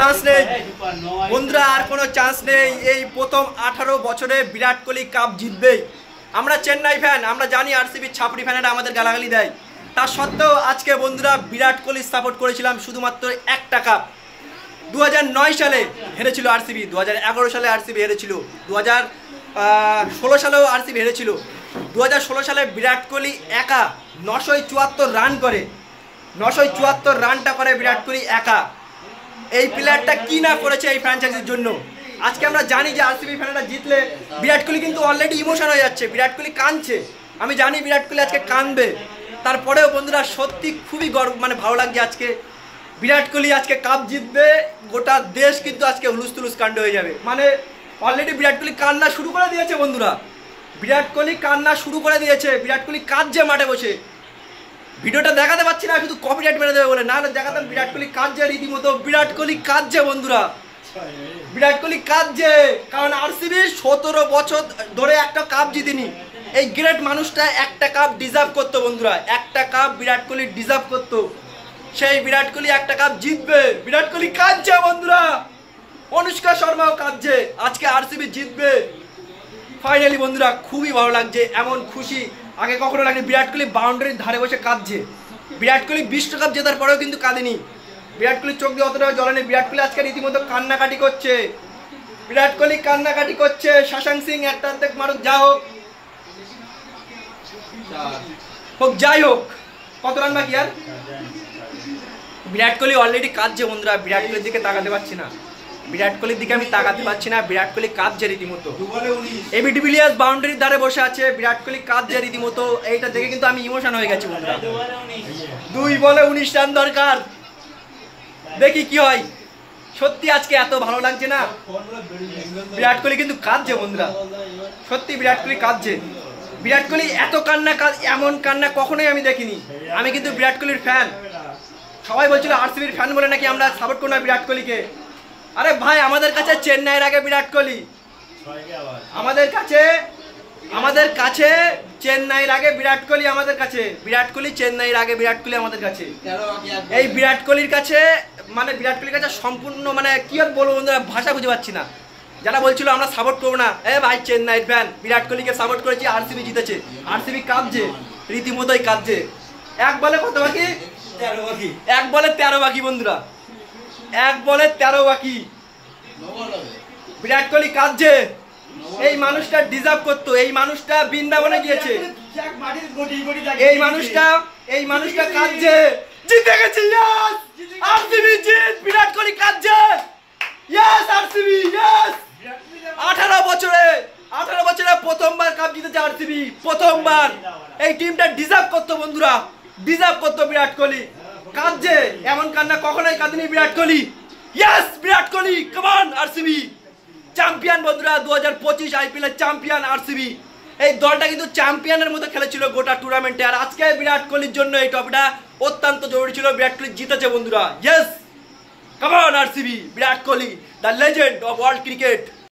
Chance নেই বন্ধুরা, আর কোনো চান্স নেই। এই প্রথম 18 বছরে বিরাট কোহলি কাপ জিতবেই। আমরা চেন্নাই ফ্যান, আমরা জানি আরসিবি ছাপড়ি ফ্যানেরা আমাদের গালাগালি দেয়, তা সত্ত্বেও আজকে বন্ধুরা বিরাট কোহলি সাপোর্ট করেছিলাম শুধুমাত্র একটা কাপ। 2009 সালে হেরেছিল আরসিবি, 2011 সালে আরসিবি হেরেছিল, 2016 সালেও আরসিবি হেরেছিল। 2016 সালে বিরাট কোহলি একা 974 রান করে, 974 রানটা করে বিরাট কোহলি একা। এই প্লেয়ারটা কি না করেছে এই ফ্র্যাঞ্চাইজির জন্য। আজকে আমরা জানি যে আরসিবি ফ্যানেরা জিতলে বিরাট কোহলি কিন্তু অলরেডি ইমোশন হয়ে যাচ্ছে, বিরাট কোহলি কাঁদছে। আমি জানি বিরাট কোহলি আজকে কাঁদবে, তারপরেও বন্ধুরা সত্যি খুবই ভালো লাগছে আজকে বিরাট কোহলি আজকে কাপ জিতবে। গোটা দেশ কিন্তু আজকে হুলুস তুলুস কাণ্ড হয়ে যাবে। অলরেডি বিরাট কোহলি কান্না শুরু করে দিয়েছে বন্ধুরা, বিরাট কোহলি কান্না শুরু করে দিয়েছে। বিরাট কোহলি কাঁদছে মাঠে বসে। ভিডিওটা দেখাতে পাচ্ছি না, শুধু কপিরাইট মেরে দেবে বলে, না দেখাতাম। বিরাট কোহলি কাঁদছে রীতিমতো, বিরাট কোহলি কাঁদছে বন্ধুরা, বিরাট কোহলি কাঁদছে। কারণ আরসিবি 17 বছর ধরে একটা কাপ জিতেনি। এই গ্রেট মানুষটা একটা কাপ ডিজার্ভ করতো বন্ধুরা, একটা কাপ বিরাট কোহলি ডিজার্ভ করতো। সেই বিরাট কোহলি একটা কাপ জিতবে। বিরাট কোহলি কাঁদছে বন্ধুরা, অনুষ্কা শর্মাও কাঁদছে। আজকে আরসিবি জিতবে ফাইনালি বন্ধুরা, খুবই ভালো লাগছে। এমন খুশি আগে কখনো লাগেনি। বিরাট কোহলি বাউন্ডারির ধারে বসে কাঁদছে। বিরাট কোহলি বিশ্বকাপ জেতার পরেও কিন্তু কাঁদেনি। বিরাট কোহলির চোখ দিয়ে অতটাও জ্বলে নেই। বিরাট কোহলি আজকে রীতিমতো কান্নাকাটি করছে, বিরাট কোহলি কান্নাকাটি করছে। শাশাঙ্ক সিং একটা অর্ধেক মারুক, যা হোক যাই হোক, কত রান বাকি আর? বিরাট কোহলি অলরেডি কাঁদছে বন্ধুরা, বিরাট কোহলির দিকে তাকাতে পারছি না, বিরাট কোহলির দিকে আমি তাকাতে পারছি না। বিরাট কোহলি কাঁদছে রীতিমতো। এবি ডিভিলিয়ার্স বাউন্ডারির ধারে বসে আছে, বিরাট কোহলি কাঁদছে রীতিমতো। এইটা দেখে কিন্তু আমি ইমোশন হয়ে গেছি বন্ধুরা। 2 বলে 19 রান দরকার, দেখি কি হয়। সত্যি আজকে এত ভালো লাগছে না। বিরাট কোহলি কিন্তু কাঁদছে বন্ধুরা, সত্যি বিরাট কোহলি কাঁদছে। বিরাট কোহলি এত কান্না, এমন কান্না কখনোই আমি দেখিনি। আমি কিন্তু বিরাট কোহলির ফ্যান। সবাই বলছিল আরসিবির ফ্যান বলে নাকি আমরা সাপোর্ট করি না বিরাট কোহলিকে। আরে ভাই, আমাদের কাছে চেন্নাইয়ের আগে বিরাট কোহলি, আমাদের কাছে চেন্নাইয়ের আগে বিরাট কোহলি, আমাদের কাছে বিরাট কোহলি, চেন্নাইয়ের আগে বিরাট কোহলি আমাদের কাছে। এই বিরাট কোহলির কাছে বিরাট কোহলির কাছে সম্পূর্ণ কি আর বলবো বন্ধুরা, ভাষা খুঁজে পাচ্ছি না। যারা বলছিল আমরা সাপোর্ট করবো না, ভাই চেন্নাইয়ের ফ্যান, বিরাট কোহলিকে সাপোর্ট করেছি, আরসিবি জিতেছে, আরসিবি কাঁদছে, রীতিমতোই কাঁদছে। এক বলে কত বাকি? 1 বলে 13 বাকি বন্ধুরা, 1 বলে 13 বাকি। বিরাট কোহলি কাঁদছে। এই মানুষটা ডিজার্ভ করতো, এই মানুষটা বৃন্দাবনে গিয়েছে, এই মানুষটা কাঁদছে। জিতে গেছে, ইয়েস আরসিবি জিত, বিরাট কোহলি কাঁদছে, ইয়েস আরসিবি, ইয়েস। 18 বছরে প্রথমবার কাপ জিতেছে আরসিবি, প্রথমবার। এই টিমটা ডিজার্ভ করতো বন্ধুরা, ডিজার্ভ করতো। বিরাট কোহলি কাঁদছে, এমন কান্না কখনোই কাঁদেনি Virat Kohli. Yes Virat Kohli, come on RCB champion বন্ধুরা। 2025 আইপিএল এর চ্যাম্পিয়ন আরসিবি। এই দলটা কিন্তু চ্যাম্পিয়নের মতো খেলেছিল গোটা টুর্নামেন্টে। আর আজকে বিরাট কোহলির জন্য এই ট্রফিটা অত্যন্ত জরুরি ছিল। বিরাট কোহলি জিতেছে বন্ধুরা, yes, come on RCB, Virat Kohli, the legend of world cricket.